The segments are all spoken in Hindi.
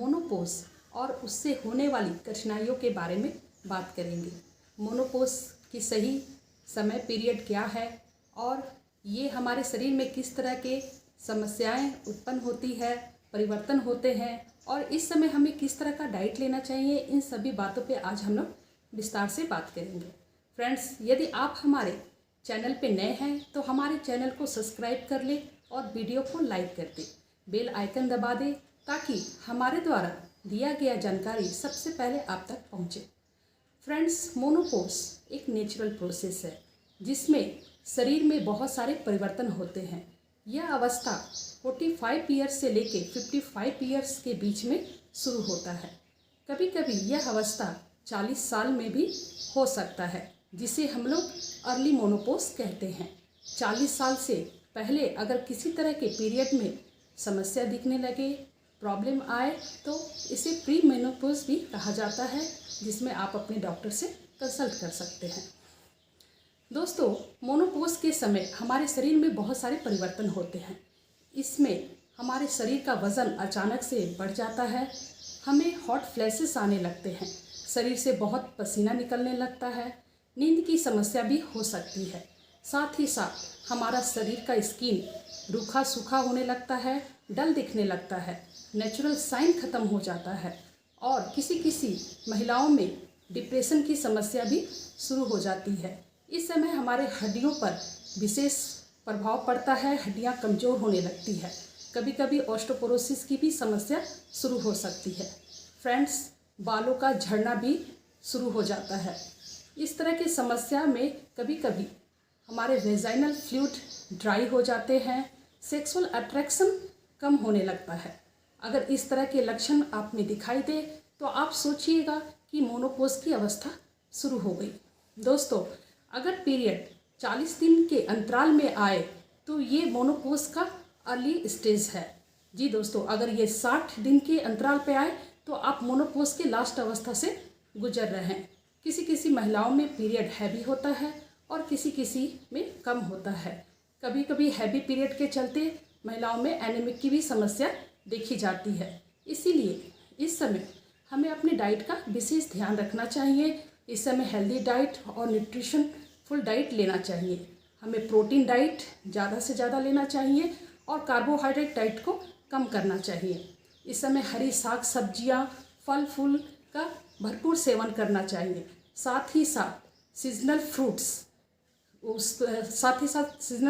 मोनोपोज और उससे होने वाली कठिनाइयों के बारे में बात करेंगे। मोनोपोज की सही समय पीरियड क्या है और ये हमारे शरीर में किस तरह के समस्याएं उत्पन्न होती है, परिवर्तन होते हैं और इस समय हमें किस तरह का डाइट लेना चाहिए, इन सभी बातों पे आज हम लोग विस्तार से बात करेंगे। फ्रेंड्स, यदि आप हमारे चैनल पे नए हैं तो हमारे चैनल को सब्सक्राइब कर ले और वीडियो को लाइक कर दे, बेल आइकन दबा दे ताकि हमारे द्वारा दिया गया जानकारी सबसे पहले आप तक पहुंचे। फ्रेंड्स, मोनोपोज एक नेचुरल प्रोसेस है जिसमें शरीर में बहुत सारे परिवर्तन होते हैं। यह अवस्था 45 ईयर्स से लेके 55 ईयर्स के बीच में शुरू होता है। कभी कभी यह अवस्था 40 साल में भी हो सकता है, जिसे हम लोग अर्ली मोनोपोज कहते हैं। 40 साल से पहले अगर किसी तरह के पीरियड में समस्या दिखने लगे, प्रॉब्लम आए, तो इसे प्री मेनोपोज भी कहा जाता है, जिसमें आप अपने डॉक्टर से कंसल्ट कर सकते हैं। दोस्तों, मोनोपोज के समय हमारे शरीर में बहुत सारे परिवर्तन होते हैं। इसमें हमारे शरीर का वज़न अचानक से बढ़ जाता है, हमें हॉट फ्लैशेस आने लगते हैं, शरीर से बहुत पसीना निकलने लगता है, नींद की समस्या भी हो सकती है। साथ ही साथ हमारा शरीर का स्किन रूखा सूखा होने लगता है, डल दिखने लगता है, नेचुरल साइन ख़त्म हो जाता है और किसी किसी महिलाओं में डिप्रेशन की समस्या भी शुरू हो जाती है। इस समय हमारे हड्डियों पर विशेष प्रभाव पड़ता है, हड्डियां कमज़ोर होने लगती है, कभी कभी ऑस्टियोपोरोसिस की भी समस्या शुरू हो सकती है। फ्रेंड्स, बालों का झड़ना भी शुरू हो जाता है। इस तरह की समस्या में कभी कभी हमारे वेजाइनल फ्लूइड ड्राई हो जाते हैं, सेक्सुअल अट्रैक्शन कम होने लगता है। अगर इस तरह के लक्षण आप में दिखाई दे तो आप सोचिएगा कि मोनोपोज की अवस्था शुरू हो गई। दोस्तों, अगर पीरियड 40 दिन के अंतराल में आए तो ये मोनोपोज का अर्ली स्टेज है। जी दोस्तों, अगर ये 60 दिन के अंतराल पे आए तो आप मोनोपोज के लास्ट अवस्था से गुजर रहे हैं। किसी किसी महिलाओं में पीरियड हैवी होता है और किसी किसी में कम होता है। कभी कभी हैवी पीरियड के चलते महिलाओं में एनीमिक की भी समस्या देखी जाती है। इसीलिए इस समय हमें अपने डाइट का विशेष ध्यान रखना चाहिए। इस समय हेल्दी डाइट और न्यूट्रिशन फुल डाइट लेना चाहिए। हमें प्रोटीन डाइट ज़्यादा से ज़्यादा लेना चाहिए और कार्बोहाइड्रेट डाइट को कम करना चाहिए। इस समय हरी साग सब्जियां, फल फूल का भरपूर सेवन करना चाहिए। साथ ही साथ सीजनल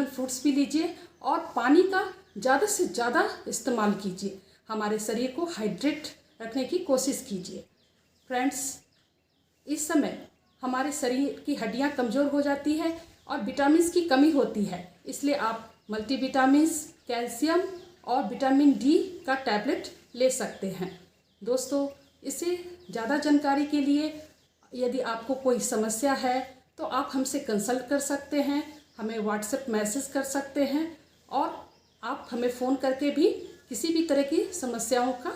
फ्रूट्स भी लीजिए और पानी का ज़्यादा से ज़्यादा इस्तेमाल कीजिए। हमारे शरीर को हाइड्रेट रखने की कोशिश कीजिए। फ्रेंड्स, इस समय हमारे शरीर की हड्डियां कमज़ोर हो जाती है और विटामिन्स की कमी होती है, इसलिए आप मल्टीविटामिन्स, कैल्शियम और विटामिन डी का टैबलेट ले सकते हैं। दोस्तों, इससे ज़्यादा जानकारी के लिए यदि आपको कोई समस्या है तो आप हमसे कंसल्ट कर सकते हैं, हमें व्हाट्सएप मैसेज कर सकते हैं और आप हमें फ़ोन करके भी किसी भी तरह की समस्याओं का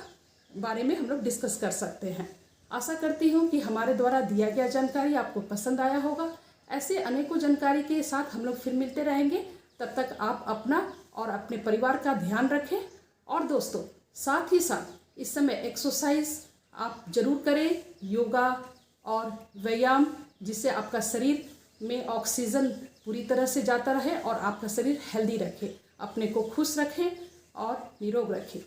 बारे में हम लोग डिस्कस कर सकते हैं। आशा करती हूँ कि हमारे द्वारा दिया गया जानकारी आपको पसंद आया होगा। ऐसे अनेकों जानकारी के साथ हम लोग फिर मिलते रहेंगे। तब तक आप अपना और अपने परिवार का ध्यान रखें। और दोस्तों, साथ ही साथ इस समय एक्सरसाइज आप जरूर करें, योगा और व्यायाम, जिससे आपका शरीर में ऑक्सीजन पूरी तरह से जाता रहे और आपका शरीर हेल्दी रखे। अपने को खुश रखें और निरोग रखें।